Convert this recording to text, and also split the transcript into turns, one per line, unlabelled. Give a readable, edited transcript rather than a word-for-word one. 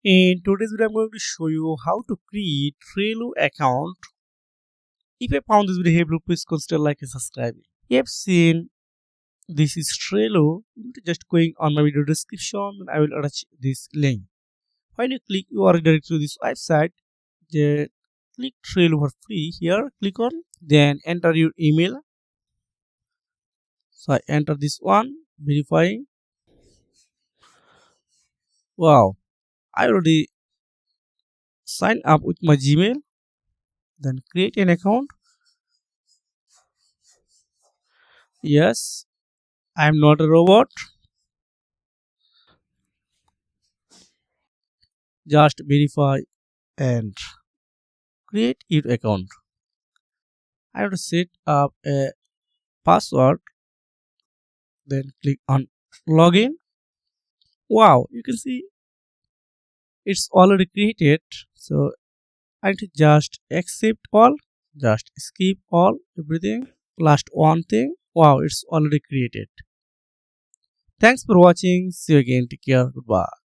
In today's video, I'm going to show you how to create Trello account. If you found this video helpful, please consider like and subscribing. You have seen this is Trello. Just going on my video description, and I will attach this link. When you click, you are redirected to this website. Just click Trello for free. Here, click on. Then enter your email. So I enter this one, verifying. Wow, I already signed up with my Gmail. Then create an account. Yes, I am not a robot. Just verify and create your account. I have to set up a password. Then click on login. Wow, you can see it's already created. So I need to just accept all, just skip all, everything. Last one thing. Wow, it's already created. Thanks for watching. See you again. Take care. Goodbye.